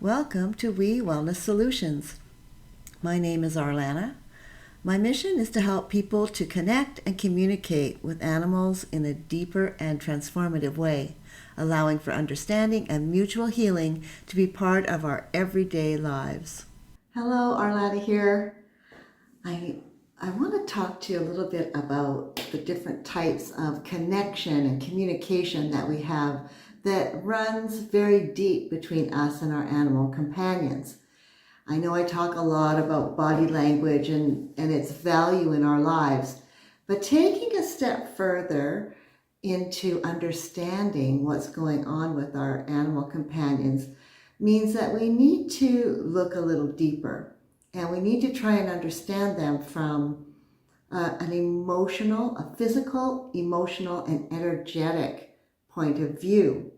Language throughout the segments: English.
Welcome to We Wellness Solutions. My name is Arlana. My mission is to help people to connect and communicate with animals in a deeper and transformative way, allowing for understanding and mutual healing to be part of our everyday lives. Hello, Arlana here. I want to talk to you a little bit about the different types of connection and communication that we have that runs very deep between us and our animal companions. I know I talk a lot about body language and its value in our lives, but taking a step further into understanding what's going on with our animal companions means that we need to look a little deeper, and we need to try and understand them from a physical, emotional, and energetic point of view.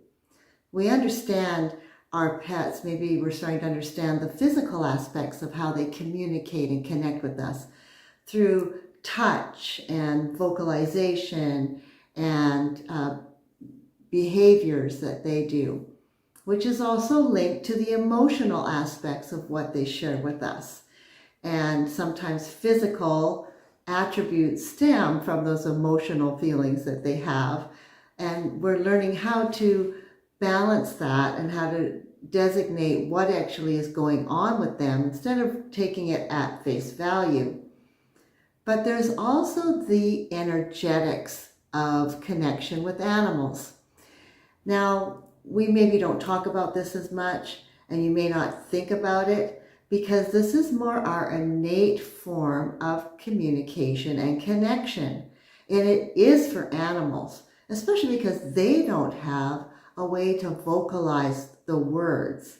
We understand our pets, maybe we're starting to understand the physical aspects of how they communicate and connect with us through touch and vocalization and behaviors that they do, which is also linked to the emotional aspects of what they share with us. And sometimes physical attributes stem from those emotional feelings that they have. And we're learning how to balance that and how to designate what actually is going on with them instead of taking it at face value. But there's also the energetics of connection with animals. Now, we maybe don't talk about this as much, and you may not think about it, because this is more our innate form of communication and connection. And it is for animals, especially because they don't have a way to vocalize the words.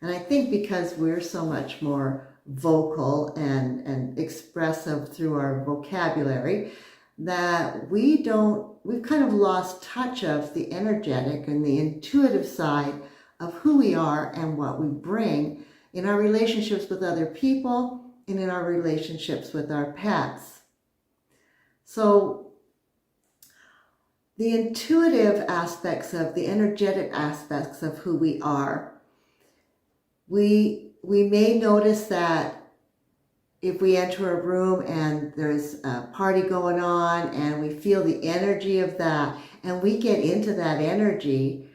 And I think because we're so much more vocal and expressive through our vocabulary, that we've kind of lost touch of the energetic and the intuitive side of who we are and what we bring in our relationships with other people and in our relationships with our pets. So the intuitive aspects of the energetic aspects of who we are, we may notice that if we enter a room and there's a party going on and we feel the energy of that and we get into that energy,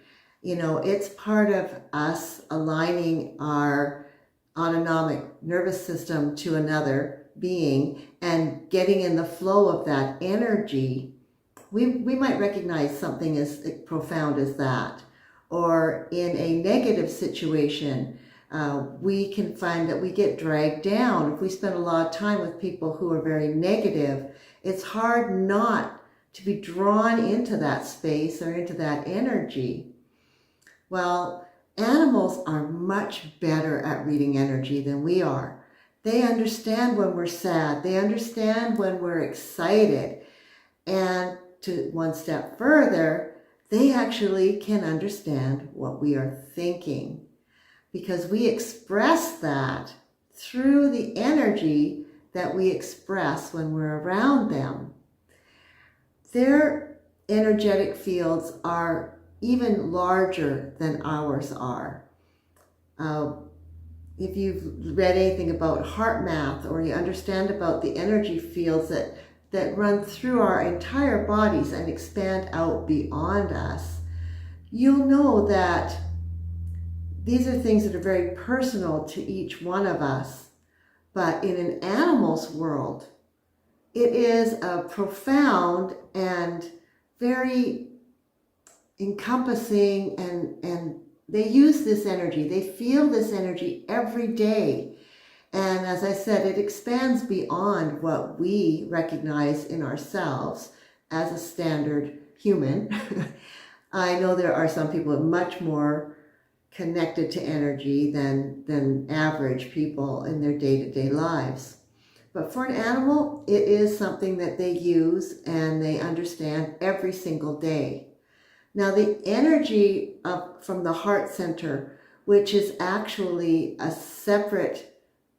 it's part of us aligning our autonomic nervous system to another being and getting in the flow of that energy. We might recognize something as profound as that. Or in a negative situation, we can find that we get dragged down. If we spend a lot of time with people who are very negative, it's hard not to be drawn into that space or into that energy. Well, animals are much better at reading energy than we are. They understand when we're sad. They understand when we're excited. And to one step further, they actually can understand what we are thinking, because we express that through the energy that we express when we're around them. Their energetic fields are even larger than ours are. If you've read anything about heart math, or you understand about the energy fields that run through our entire bodies and expand out beyond us, you'll know that these are things that are very personal to each one of us. But in an animal's world, it is a profound and very encompassing, and they use this energy. They feel this energy every day. And as I said, it expands beyond what we recognize in ourselves as a standard human. I know there are some people who are much more connected to energy than average people in their day-to-day lives. But for an animal, it is something that they use and they understand every single day. Now, the energy from the heart center, which is actually a separate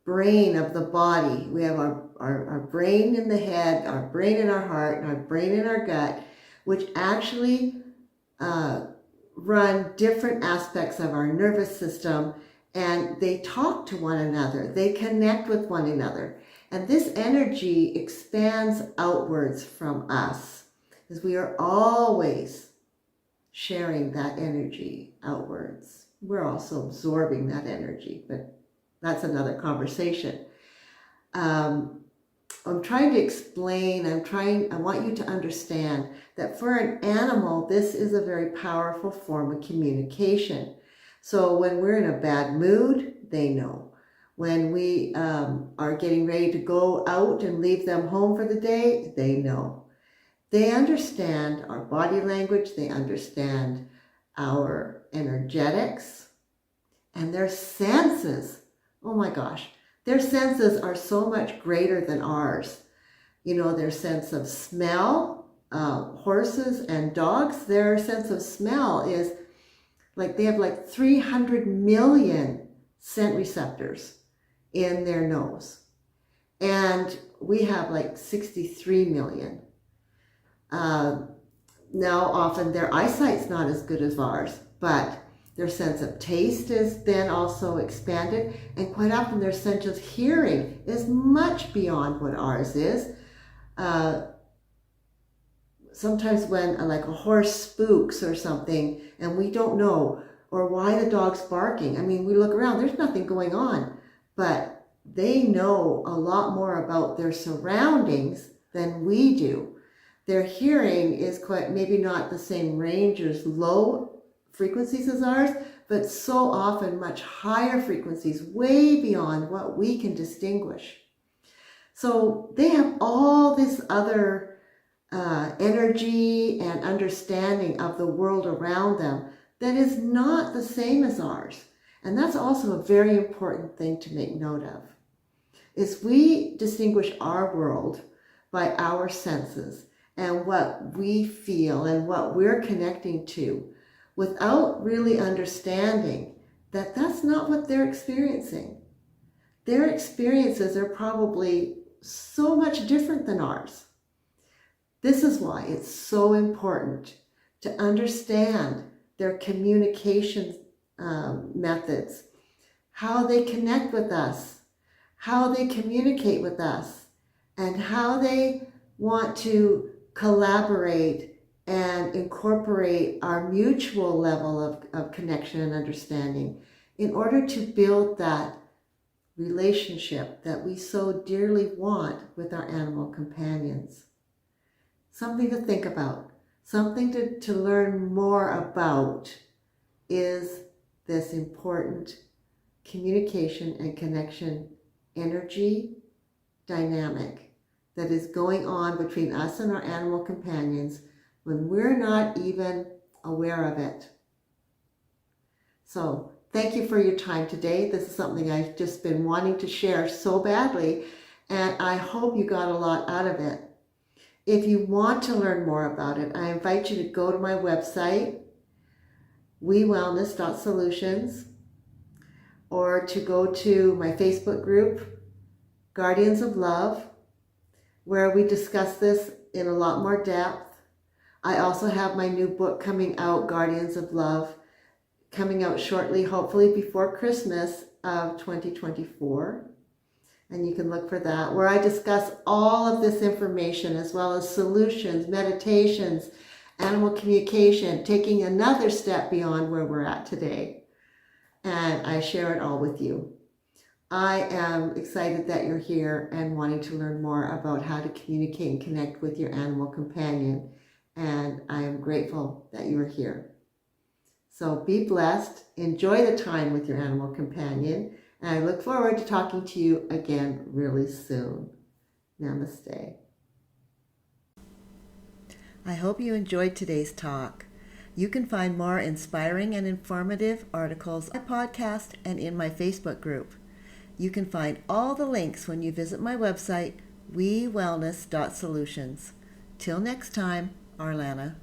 brain of the body. We have our brain in the head, our brain in our heart, and our brain in our gut, which actually run different aspects of our nervous system and they talk to one another. They connect with one another. And this energy expands outwards from us, as we are always sharing that energy outwards. We're also absorbing that energy, but that's another conversation. I'm trying to explain, I want you to understand that for an animal, this is a very powerful form of communication. So when we're in a bad mood, they know. When we are getting ready to go out and leave them home for the day, they know. They understand our body language, they understand our energetics, and their senses. Oh my gosh, their senses are so much greater than ours. You know, their sense of smell, horses and dogs, their sense of smell is like, they have like 300 million scent receptors in their nose. And we have like 63 million. Now often their eyesight's not as good as ours, but their sense of taste has been also expanded, and quite often their sense of hearing is much beyond what ours is. Sometimes when like a horse spooks or something and we don't know, or why the dog's barking, I mean, we look around, there's nothing going on, but they know a lot more about their surroundings than we do. Their hearing is quite, maybe not the same range as low frequencies as ours, but so often much higher frequencies, way beyond what we can distinguish. So they have all this other energy and understanding of the world around them that is not the same as ours. And that's also a very important thing to make note of, is we distinguish our world by our senses and what we feel and what we're connecting to, without really understanding that that's not what they're experiencing. Their experiences are probably so much different than ours. This is why it's so important to understand their communication methods, how they connect with us, how they communicate with us, and how they want to collaborate and incorporate our mutual level of connection and understanding in order to build that relationship that we so dearly want with our animal companions. Something to think about, something to learn more about is this important communication and connection energy dynamic that is going on between us and our animal companions when we're not even aware of it. So thank you for your time today. This is something I've just been wanting to share so badly, and I hope you got a lot out of it. If you want to learn more about it, I invite you to go to my website, wellness.solutions, or to go to my Facebook group, Guardians of Love, where we discuss this in a lot more depth. I also have my new book coming out, Guardians of Love, coming out shortly, hopefully before Christmas of 2024. And you can look for that, where I discuss all of this information, as well as solutions, meditations, animal communication, taking another step beyond where we're at today. And I share it all with you. I am excited that you're here and wanting to learn more about how to communicate and connect with your animal companion. And I am grateful that you are here. So be blessed, enjoy the time with your animal companion, and I look forward to talking to you again really soon. Namaste. I hope you enjoyed today's talk. You can find more inspiring and informative articles on my podcast and in my Facebook group. You can find all the links when you visit my website, wellness.solutions. Till next time, Arlana.